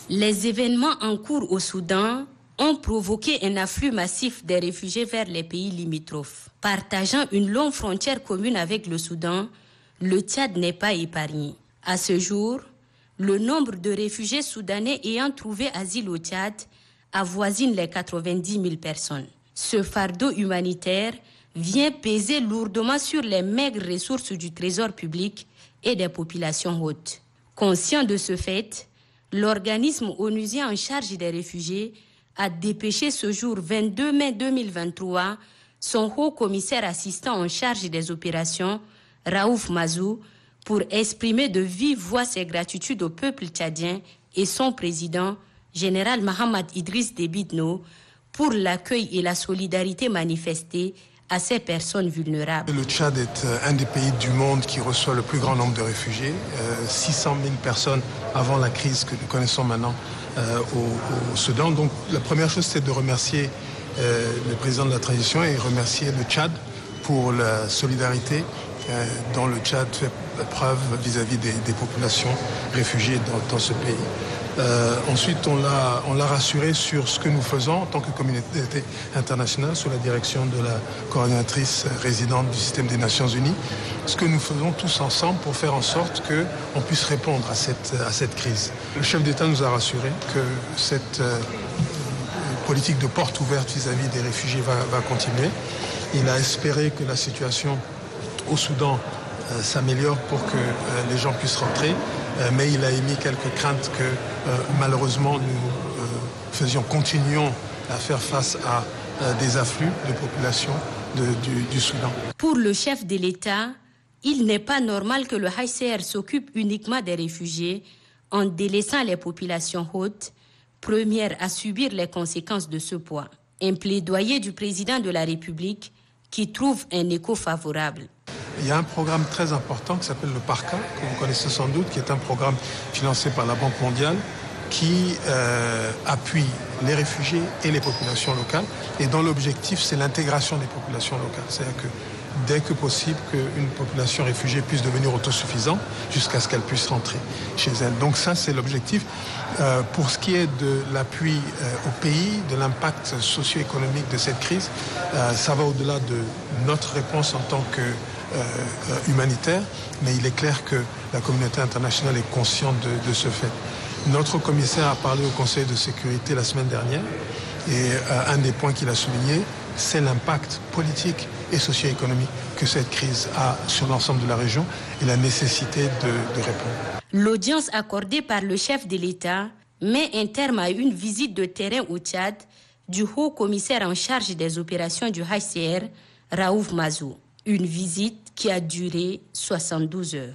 Les événements en cours au Soudan ont provoqué un afflux massif des réfugiés vers les pays limitrophes. Partageant une longue frontière commune avec le Soudan, le Tchad n'est pas épargné. À ce jour, le nombre de réfugiés soudanais ayant trouvé asile au Tchad avoisine les 90 000 personnes. Ce fardeau humanitaire vient peser lourdement sur les maigres ressources du trésor public et des populations hautes. Conscient de ce fait, l'organisme onusien en charge des réfugiés a dépêché ce jour 22 mai 2023 son haut commissaire assistant en charge des opérations, Raouf Mazou, pour exprimer de vive voix ses gratitudes au peuple tchadien et son président, général Mahamad Idriss Déby Itno, pour l'accueil et la solidarité manifestée à ces personnes vulnérables. Le Tchad est un des pays du monde qui reçoit le plus grand nombre de réfugiés, 600 000 personnes avant la crise que nous connaissons maintenant au Soudan. Donc la première chose, c'est de remercier le président de la transition et remercier le Tchad pour la solidarité dont le Tchad fait preuve vis-à-vis des populations réfugiées dans ce pays. Ensuite, on l'a rassuré sur ce que nous faisons en tant que communauté internationale sous la direction de la coordinatrice résidente du système des Nations Unies, ce que nous faisons tous ensemble pour faire en sorte qu'on puisse répondre à cette crise. Le chef d'État nous a rassuré que cette politique de porte ouverte vis-à-vis des réfugiés va continuer. Il a espéré que la situation au Soudan s'améliore pour que les gens puissent rentrer, mais il a émis quelques craintes que malheureusement nous continuions à faire face à des afflux de population du Soudan. Pour le chef de l'État, il n'est pas normal que le HCR s'occupe uniquement des réfugiés en délaissant les populations hautes, premières à subir les conséquences de ce poids. Un plaidoyer du président de la République qui trouve un écho favorable. Il y a un programme très important qui s'appelle le PARCA, que vous connaissez sans doute, qui est un programme financé par la Banque mondiale qui appuie les réfugiés et les populations locales et dont l'objectif, c'est l'intégration des populations locales. C'est-à-dire que dès que possible, qu'une population réfugiée puisse devenir autosuffisante jusqu'à ce qu'elle puisse rentrer chez elle. Donc ça, c'est l'objectif. Pour ce qui est de l'appui au pays, de l'impact socio-économique de cette crise, ça va au-delà de notre réponse en tant que humanitaire, mais il est clair que la communauté internationale est consciente de ce fait. Notre commissaire a parlé au Conseil de sécurité la semaine dernière et un des points qu'il a souligné, c'est l'impact politique et socio-économique que cette crise a sur l'ensemble de la région et la nécessité de répondre. L'audience accordée par le chef de l'État met un terme à une visite de terrain au Tchad du haut commissaire en charge des opérations du HCR, Raouf Mazou. Une visite qui a duré 72 heures.